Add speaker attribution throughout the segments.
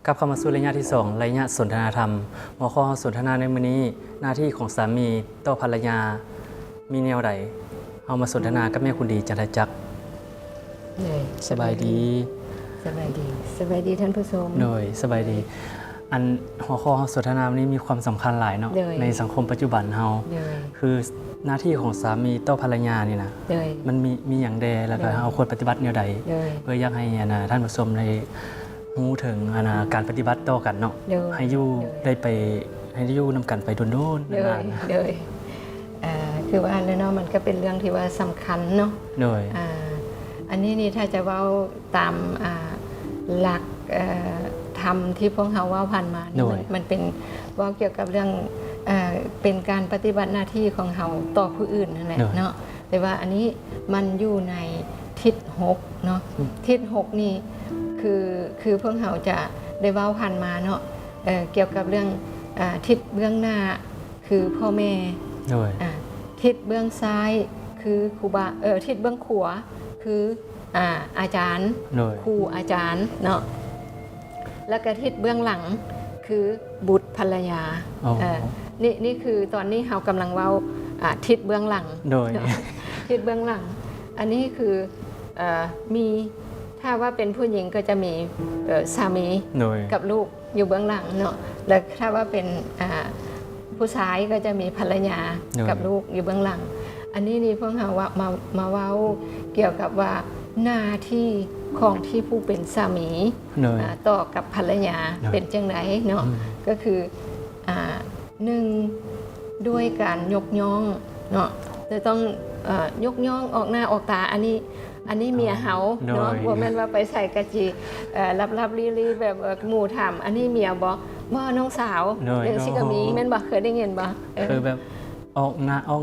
Speaker 1: กลับเข้ามาสู่ระยะที่2ระยะสนทนาธรรมหัวข้อสนทนาในมื้อนี้หน้าที่ของสามีต่อภรรยามีแนวใดเอามาสนทนากับแม่คุณดีจันทจักรสบายดี
Speaker 2: สบายดีท่านผู้ชม
Speaker 1: โดยสบายดีอันหัวข้อสนทนาวันนี้มีความสำคัญหลายเนาะในสังคมปัจจุบันเฮาคือหน้าที่ของสามีต่อภรรยานี่นะมันมีอย่างใดแล้วก็เฮาควรปฏิบัติแนวใดเพื่ออยากให้ท่านผู้ชมได้รู้ถึงการปฏิบัติต่อกันเนาะให้อยู่ได้ไปให้อยู่นำกันไปโดนๆนาน
Speaker 2: ๆคือว่าแล้วเนาะมันก็เป็นเรื่องที่ว่าสำคัญเนาะอันนี้นี่ถ้าจะเว้าตามหลักธรรมที่พวกเราว่าผ่านมามันเป็นว่าเกี่ยวกับเรื่องเป็นการปฏิบัติหน้าที่ของเราต่อผู้อื่นนั่นแหละเนาะแต่ว่าอันนี้มันอยู่ในทิศ6เนาะทิศ6นี่คือพวกเราจะได้เว้าผ่านมาเนาะเกี่ยวกับเรื่องทิศเบื้องหน้าคือพ่อแม่ทิศเบื้องซ้ายคือครูบาทิศเบื้องขวาคืออาจารย์ครูอาจารย์เนาะแล้วก็ทิศเบื้องหลังคือบุตรภรรยานี่คือตอนนี้เรากำลังเว้าทิศเบื้องหลังทิศเบื้องหลังอันนี้คือมีถ้าว่าเป็นผู้หญิงก็จะมีสามีกับลูกอยู่เบื้องหลังเนาะแล้วถ้าว่าเป็นผู้ชายก็จะมีภรรยากับลูกอยู่เบื้องหลังอันนี้นี่พวกเรามาเว้าเกี่ยวกับว่าหน้าที่ของที่ผู้เป็นสามีต่อกับภรรยาเป็นจังไดเนาะก็คือหนึ่งด้วยการยกย่องเนาะจะต้องยกย่องออกหน้าออกตาอันนี้เมียเฮาเนาะว่าแม่นว่าไปใส่กะจีลับๆลีๆแบบหมู่ถามอันนี้เมียบ่น้องสาวเรื่องสิกะมีแม่นบ่เคยได้ยินบ่
Speaker 1: คือแบบออก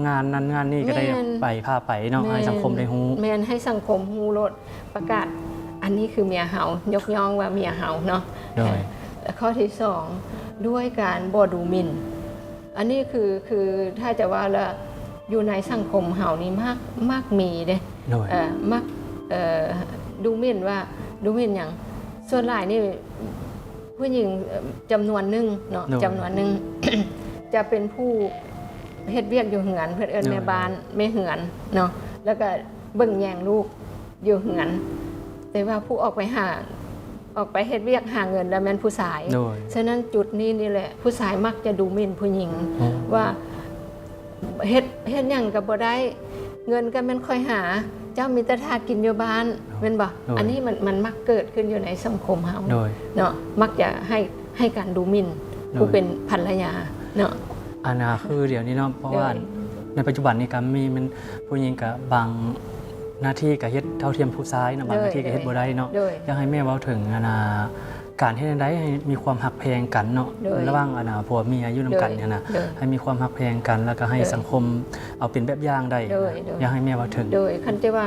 Speaker 1: งานนั้นงานนี้ก็ได้ไปพาไปเนาะให้สังคมได้ฮู้
Speaker 2: แม่นให้สังคมฮู้โลดประกาศอันนี้คือเมียเฮายกย่องว่าเมียเฮาเนาะข้อที่2ด้วยการบ่ดูหมิ่นอันนี้คือถ้าจะว่าละอยู่ในสังคมเฮานี่มากมีเด้มักดูหมิ่นว่าดูหมิ่นอย่างส่วนหลายนี่ผู้หญิงจำนวนหนึ่งเนาะจำนวนหนึ่ง จะเป็นผู้เฮ็ดเวียกอยู่เหือนเพื่อนเอิ้นแม่บ้านแม่เหือนเนาะแล้วก็เบิ่งแยงลูกอยู่เหือนแต่ว่าผู้ออกไปเฮ็ดเวียกหาเงินแล้วแม่นผู้ชายฉะนั้นจุดนี้นี่แหละผู้ชายมักจะดูหมิ่นผู้หญิงว่าเฮ็ดหยังก็บ่ได้เงินก็แม่นค่อยหาเจ้ามีแต่ทากินอยู่บ้านแม่นบ่อันนี้มันมักเกิดขึ้นอยู่ในสังคมเฮาเนาะมักจะให้การดูหมิ่นผู้เป็นภรรยาเนาะ
Speaker 1: อันน่ะคือเดี๋ยวนี้เนาะเพราะว่าในปัจจุบันนี้ก็มีมันผู้หญิงก็บางหน้าที่ก็เฮ็ดเท่าเทียมผู้ชายเนาะบางหน้าที่ก็เฮ็ดบ่ได้เนาะอยากให้แม่เว้าถึงการเฮ็ดจังได๋ให้มีความฮักแพงกันเนาะระหว่างผัวเมียอยู่นำกันเนี่ยนะให้มีความฮักแพงกันแล้วก็ให้สังคมเอาเป็นแบบอย่างได้อยากให้แม่เว้าถึง
Speaker 2: โดยคันจะว่า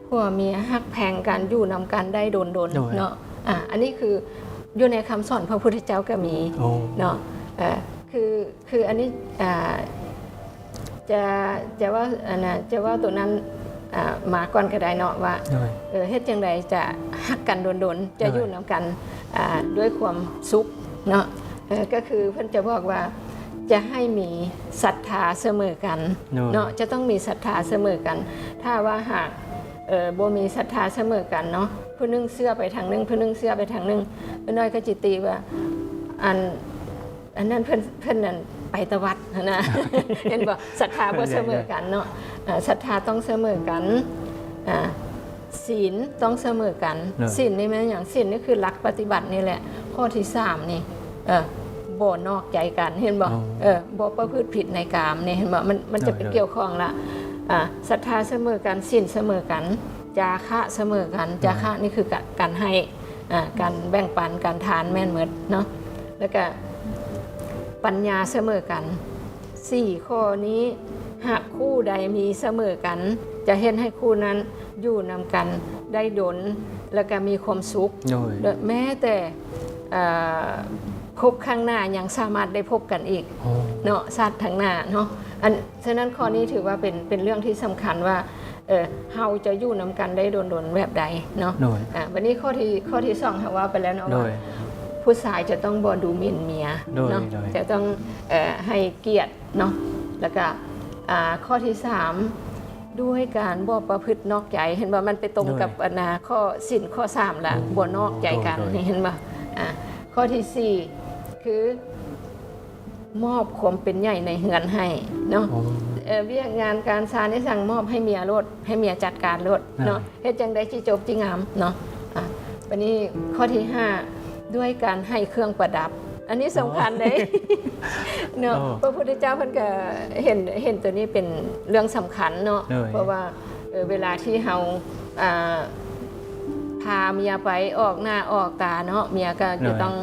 Speaker 2: ผัวเมียฮักแพงกันอยู่นำกันได้โดนๆเนาะอันนี้คืออยู่ในคำสอนพระพุทธเจ้าก็มีเนาะคืออันนี้จะว่าตัวนั้นมาก่อนก็ได้เนาะว่าเฮ็ดจังไดจะฮักกันโดนๆจะอยู่นำกันด้วยความสุขเนาะก็คือเพิ่นจะบอกว่าจะให้มีศรัทธาเสมอกันเนาะจะต้องมีศรัทธาเสมอกันถ้าว่าหากบ่มีศรัทธาเสมอกันเนาะผู้นึงเชื่อไปทางนึงผู้นึงเชื่อไปทางนึงน้อยก็จิตตีว่าอันนั้นเพิ่นนั่นไปตะวัดนะเห็นบ่ศรัทธาบ่เสมอกันเนาะศรัทธาต้องเสมอกันศีลต้องเสมอกันศีลนี่แม่นอย่างศีลนี่คือหลักปฏิบัตินี่แหละข้อที่3นี่บ่นอกใจกันเห็นบ่บ่ประพฤติผิดในกามนี่เห็นบ่มันจะไปเกี่ยวข้องละศรัทธาเสมอกันศีลเสมอกันจาคะเสมอกันจาคะนี่คือการให้การแบ่งปันการทานแม่นหมดเนาะแล้วก็ปัญญาเสมอกัน4ข้อนี้หากคู่ใดมีเสมอกันจะเห็นให้คู่นั้นอยู่นำกันได้ดลแล้วก็มีความสุขแม้แต่พบข้างหน้ายังสามารถได้พบกันอีกเนาะชาติทางหน้าเนาะฉะนั้นข้อนี้ถือว่าเป็นเรื่องที่สำคัญว่าเฮาจะอยู่นำกันได้โดนๆแบบใดเนาะวันนี้ข้อที่2ค่ะว่าไปแล้วเนาะว่า ผู้ชายจะต้องบ่ดูหมิ่นเมียเนาะจะต้องให้เกียรติเนาะแล้วก็ข้อที่3ด้วยการบ่ประพฤตินอกใจเห็นว่ามันไปตรงกับข้อศีลข้อ3ละบ่นอกใจกันเห็นป่ะข้อที่4คือมอบความเป็นใหญ่ในเฮือนให้เนาะเวียกงานการซานี่สั่งมอบให้เมียรถให้เมียจัดการรถเนาะเฮ็ดจังได๋สิจบสิงามเนาะวันนี้ข้อที่5ด้วยการให้เครื่องประดับอันนี้สำคัญเลยเนาะพระพุทธเจ้าเพิ่นก็เห็นตัวนี้เป็นเรื่องสำคัญเนาะเพราะว่าเวลาที่เฮาพาเมียไปออกหน้าออกตาเนาะเมียก็จะต้อง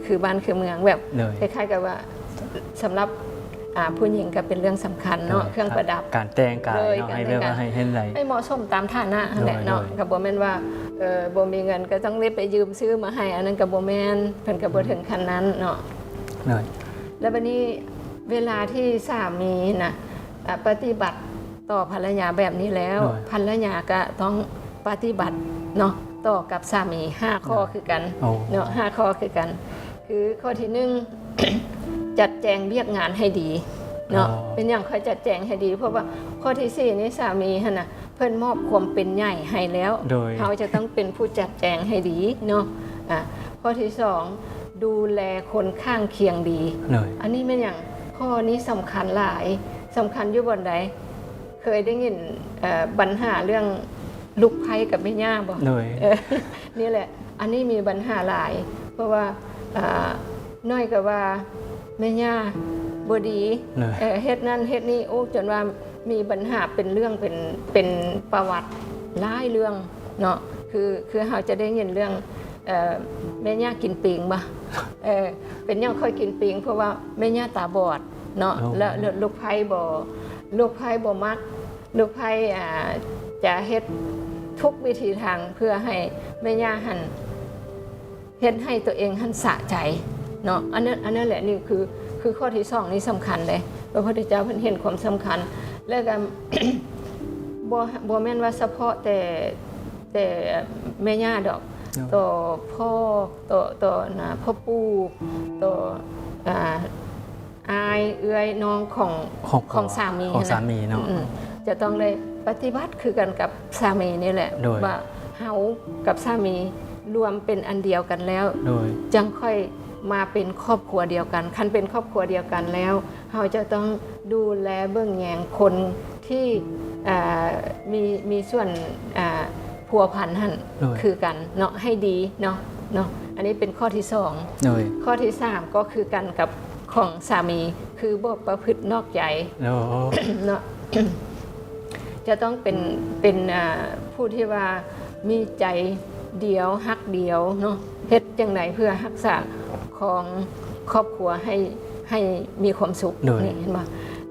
Speaker 2: คือบ้านคือเมืองแบบคล้ายๆกับว่าสำหรับผู้หญิงก็เป็นเรื่องสำคัญเนาะเครื่องประดับ
Speaker 1: การแต่งกายเนาะให้เรียกว่าให้เห็นไร
Speaker 2: ให้เหมาะสมตามฐานะนั่นแหละเนาะก็บ่แม่นว่าบ่มีเงินก็ต้องรีบไปยืมซื้อมาให้อันนั้นก็บ่แม่นเพิ่นก็บ่ถึงขั้นนั้นเนาะแล้วบัดนี้เวลาที่สามีน่ะปฏิบัติต่อภรรยาแบบนี้แล้วภรรยาก็ต้องปฏิบัติเนาะต่อกับสามี5ข้อคือกันเนาะ5ข้อคือกันคือข้อที่1จัดแจงเรียกงานให้ดีเนาะเป็นอย่างค่อยจัดแจงให้ดีเพราะว่าข้อที่4นี่สามีหั่นน่ะเพิ่นมอบความเป็นใหญ่ให้แล้วเขาจะต้องเป็นผู้จัดแจงให้ดีเนาะข้อที่2ดูแลคนข้างเคียงดีอันนี้เป็นอย่างข้อนี้สำคัญหลายสำคัญอยู่บนใดเคยได้ยินปัญหาเรื่องลูกไผ่กับแม่ย่าบ่นี่แหละอันนี้มีปัญหาหลายเพราะว่าน้อยก็ว่าแม่ย่าบ่ดีเฮ็ดนั่นเฮ็ดนี่โอ้จนว่ามีปัญหาเป็นเรื่องเป็นประวัติหลายเรื่องเนาะคือเราจะได้ยินเรื่องแม่ย่ากินปิงบ่เป็นยังค่อยกินปิงเพราะว่าแม่ย่าตาบอดเนาะแล้วลูกไผ่บ่มักลูกไผ่จะเฮ็ดทุกวิธีทางเพื่อให้แม่ย่าหันเฮ็ดให้ตัวเองหันสะใจเนาะอันนั้นแหละนี่คือข้อที่2นี่สำคัญเลยพระพุทธเจ้าเพิ่นเห็นความสำคัญแล้วก็ บ่แม่นว่าเฉพาะแต่แม่ย่าดอกต่อพ่อต่อพ่อปู่ต่ออายเอื้อยน้องของสามี
Speaker 1: เนาะ
Speaker 2: จะต้องได้ปฏิบัติคือกันกับสามีนี่แหละว่าเฮากับสามีรวมเป็นอันเดียวกันแล้วจังค่อยมาเป็นครอบครัวเดียวกันคันเป็นครอบครัวเดียวกันแล้วเราจะต้องดูแลเบื้องแยงคนที่มีส่วนพัวพันหั่นคือกันเนาะให้ดีเนาะอันนี้เป็นข้อที่2ข้อที่3ก็คือกันกับของสามีคือบ่ประพฤตินอกใจเนาะ จะต้องเป็นผู้ที่ว่ามีใจเดียวฮักเดียวเนาะเฮ็ดจังไหนเพื่อรักษาของครอบครัวให้มีความสุขนี่เห็นบ่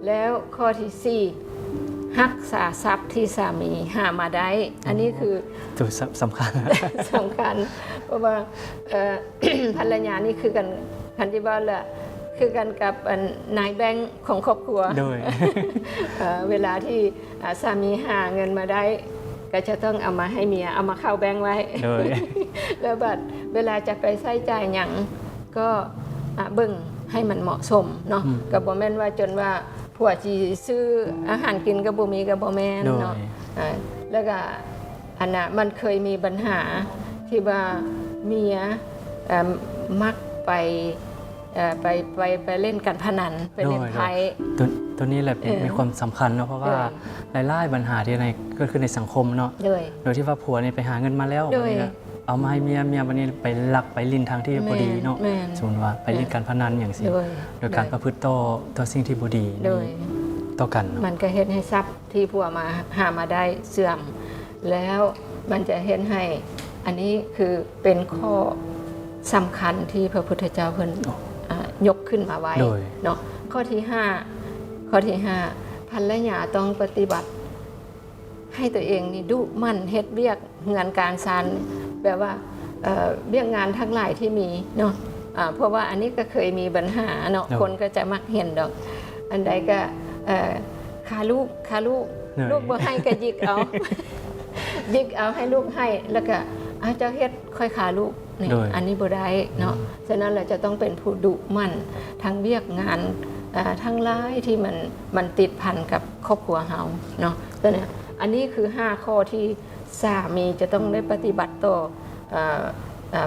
Speaker 2: แล้วข้อที่4รักษาทรัพย์ที่สามีหามาได้อันนี้คือ
Speaker 1: จุดสำคัญ
Speaker 2: สำคัญเพราะว่าภรรยานี่คือกันคันที่ว่าละคือกันกับนายแบงค์ของครอบครัวเวลาที่สามีหาเงินมาได้ก็จะต้องเอามาให้เมียเอามาเข้าแบงค์ไว้แล้วบัดเวลาจะไปใช้จ่ายหยังก็เบิ่งให้มันเหมาะสมเนาะก็บ่แม่นว่าจนว่าผัวสิซื้ออาหารกินก็บ่มีก็บ่แม่นเนาะแล้วก็อันน่ะมันเคยมีปัญหาที่ว่าเมียมักไปเล่นการพนันไปเล่นไพ่
Speaker 1: ตัวนี้แหละมีความสำคัญเนาะเพราะว่าหลายๆปัญหาที่ในก็คือในสังคมเนาะโดยที่ว่าผัวนี่ไปหาเงินมาแล้วเอามาให้เมียวันนี้ไปลักไปลิ้นทางที่บ่ดีเนาะสมมุติว่าไปเล่นการพนันอย่างสิโดยการประพฤติต่อสิ่งที่บ่ดีต่อกัน
Speaker 2: มันก็เฮ็ดให้ทรัพย์ที่ผัวมาหามาได้เสื่อมแล้วมันจะเฮ็ดให้อันนี้คือเป็นข้อสำคัญที่พระพุทธเจ้าเพิ่นยกขึ้นมาไว้เนาะข้อที่5ภรรยาต้องปฏิบัติให้ตัวเองนี่ดุมั่นเฮ็ดเวียกงานการซานแบบว่าเวียกงานทั้งหลายที่มีเนาะเพราะว่าอันนี้ก็เคยมีปัญหาเนาะคนก็จะมักเห็นดอกอันใดก็คาลูกบ่ให้ก็ยิกเอายิกเอาให้ลูกให้แล้วก็เจ้าเฮ็ดค่อยขาลูก นี่อันนี้บ่ได้เนาะฉะนั้นเราจะต้องเป็นผู้ดุมั่นทั้งเวียกงานทั้งหลายที่มันติดพันกับครอบครัวเฮาเนาะตัวเนี้ยอันนี้คือ5ข้อที่สามีจะต้องได้ปฏิบัติต่อ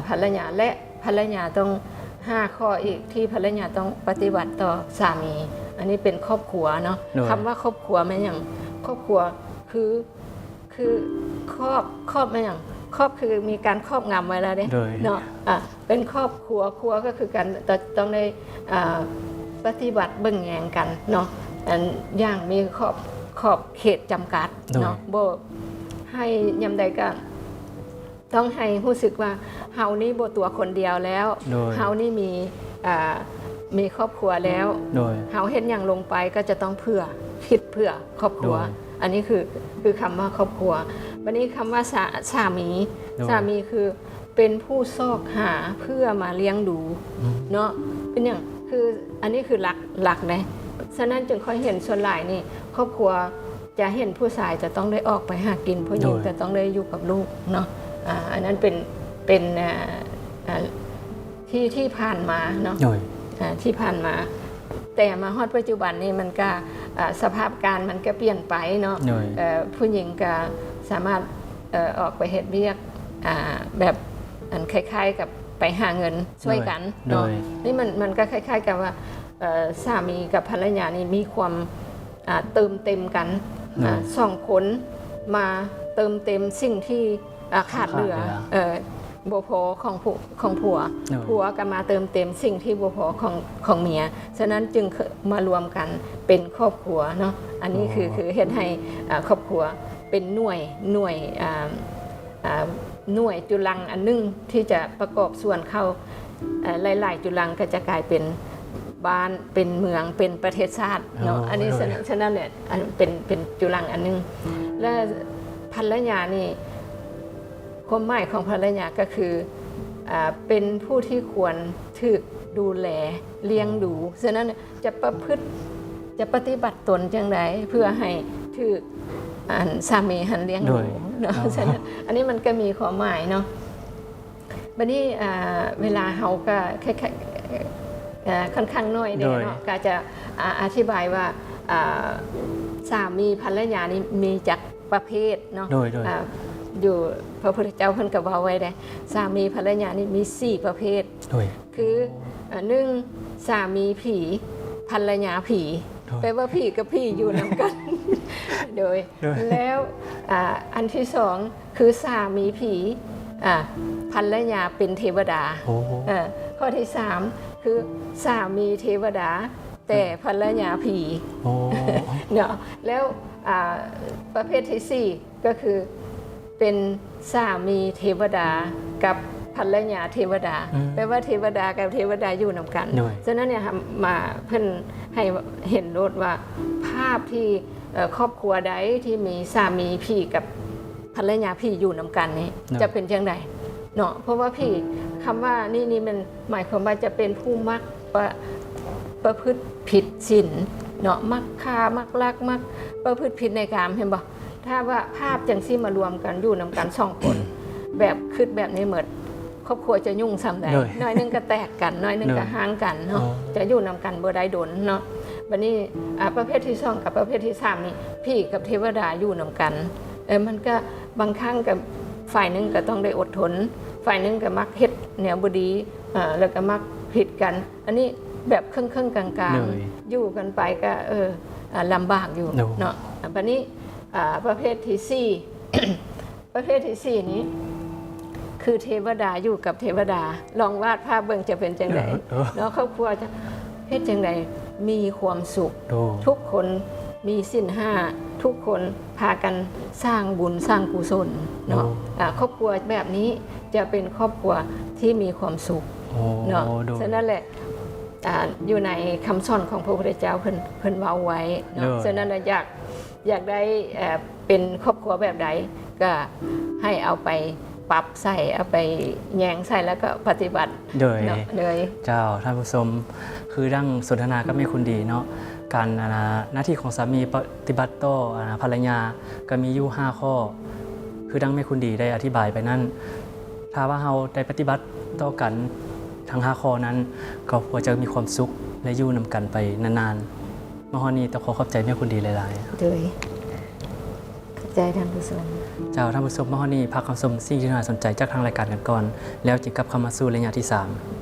Speaker 2: ภรรยาและภรรยาต้อง5ข้ออีกที่ภรรยาต้องปฏิบัติต่อสามี อันนี้เป็นครอบครัวเนาะคำว่าครอบครัวไม่อย่างครอบครัวคือครอบไม่อย่างครอบคือมีการครอบงำไว้แล้วเนาะเป็นครอบครัวก็คือการต้องได้ปฏิบัติเบิ่งแยงกันเนาะอย่างมีขอบเขตจำกัดเนาะโบให้ยำใดก็ต้องให้รู้สึกว่าเฮานี่โบตัวคนเดียวแล้วเฮานี่มีครอบครัวแล้วเฮาเห็นอย่างลงไปก็จะต้องคิดเพื่อครอบครัวอันนี้คือคำว่าครอบครัววันนี้คำว่าสามีคือเป็นผู้ซอกหาเพื่อมาเลี้ยงดูเนาะเป็นอย่างคืออันนี้คือหลักนะฉะนั้นจึงค่อยเห็นส่วนหลายนี่ครอบครัวจะเห็นผู้ชายจะต้องได้ออกไปหากินผู้หญิงจะต้องได้อยู่กับลูกเนาะอันนั้นเป็นที่ผ่านมาเนาะที่ผ่านมาแต่มาฮอดปัจจุบันนี่มันก็สภาพการมันก็เปลี่ยนไปเนาะผู้หญิงก็สามารถออกไปเฮ็ดเวียกแบบคล้ายๆกับไปหาเงินช่วยกันเนาะนี่มันก็คล้ายๆกับว่าสามีกับภรรยานี่มีความเติมเต็มกันสองคนมาเติมเต็มสิ่งที่ขาดเหลือบ่พอของผัวก็มาเติมเต็มสิ่งที่บ่พอของเมียฉะนั้นจึงมารวมกันเป็นครอบครัวเนาะอันนี้คือเฮ็ดให้ครอบครัวเป็นหน่วยจุลังอันนึงที่จะประกอบส่วนเข้าหลายๆจุลังก็จะกลายเป็นบ้านเป็นเมืองเป็นประเทศชาติเนาะอันนี้ฉะนั้นเนี่ยเป็นจุลังอันนึงและภรรยานี่ความหมายของภรรยาก็คือเป็นผู้ที่ควรถูกดูแลเลี้ยงดูฉะนั้นจะประพฤติจะปฏิบัติตนจังไดเพื่อให้ถูกสามีหันเลี้ยงดูเนาะฉะนั้นอันนี้มันก็มีความหมายเนาะบัดนี้เวลาเฮาก็ค่อนข้างน้อยเด้เนาะก็จะอธิบายว่าสามีภรรยานี่มีจักประเภทเนาะอยู่พระพุทธเจ้าเพิ่นก็เว้าไว้ได้สามีภรรยานี่มี4ประเภทคือ1สามีผีภรรยาผีแปลว่าผีกับผีอยู่นำกันโดยแล้วอันที่2คือสามีผีภรรยาเป็นเทวดาข้อที่3คือสามีเทวดาแต่ภรรยาผีเนาะแล้วประเภทที่4ก็คือเป็นสามีเทวดากับภรรยาเทวดาแปลว่าเทวดากับเทวดาอยู่นำกันฉะนั้นเนี่ยมาเพิ่นให้เห็นโลดว่าภาพที่ครอบครัวใดที่มีสามีพี่กับภรรยาพี่อยู่นำกันนี้จะเป็นจังไดเนาะเพราะว่าพี่คำว่านี่มันหมายความว่าจะเป็นผู้มักประพฤติผิดศีลเนาะมักฆ่ามักลักมักประพฤติผิดในกามเห็นบ่ถ้าว่าภาพจังซี่มารวมกันอยู่นำกัน2คนแบบคิดแบบนี้หมดครอบครัวจะยุ่งซ้ำใดน้อยนึงก็แตกกันน้อยนึงก็ห่างกันเนาะจะอยู่นำกันบ่ได้ดนเนาะบัดนี้ประเภทที่2กับประเภทที่3นี่พี่กับเทวดาอยู่นำกันมันก็บางครั้งกับฝ่ายนึงก็ต้องได้อดทนฝ่ายนึงก็มักเฮ็ดแนวบ่ดีแล้วก็มักผิดกันอันนี้แบบครึ่งๆกลางๆอยู่กันไปก็ลำบากอยู่เนาะบัดนี้ประเภทที่4 ประเภทที่4นี้คือเทวดาอยู่กับเทวดาลองวาดภาพเบิ่งจะเป็นจังไดเนาะครอบครัวจะเฮ็ดจังไดมีความสุขทุกคนมีศีล5ทุกคนพากันสร้างบุญสร้างกุศลเนาะครอบครัวแบบนี้จะเป็นครอบครัวที่มีความสุขเนาะฉะนั้นแหละอยู่ในคำสอนของพระพุทธเจ้าเพิ่นเว้าไว้เนาะฉะนั้นอยากได้เป็นครอบครัวแบบใดก็ให้เอาไปปรับใส่เอาไปแยงใส่แล้วก็ปฏิบัติเลย
Speaker 1: เจ้าท่านผู้ชมคือดั้งสนทนาก็มีคุณดีเนาะการหน้าที่ของสามีปฏิบัติต่อภรรยาก็มีอยู่5ข้อคือดั้งแม่คุณดีได้อธิบายไปนั่น ถ้าว่าเราได้ปฏิบัติต่อกันทั้ง5ข้อนั้นครอบครัวจะมีความสุขและอยู่นำกันไปนานๆมาฮอดนี้ต้องขอขอบใจแม่คุณดีหลายๆ
Speaker 2: โดยเข้าใจท่านผู้ชม
Speaker 1: เจ้าท่านผู้ชมมาฮอดนี้พักคำชมสิ่งที่น่าสนใจจากทางรายการกันก่อนแล้วจึงกลับเข้ามาสู่ระยะที่ 3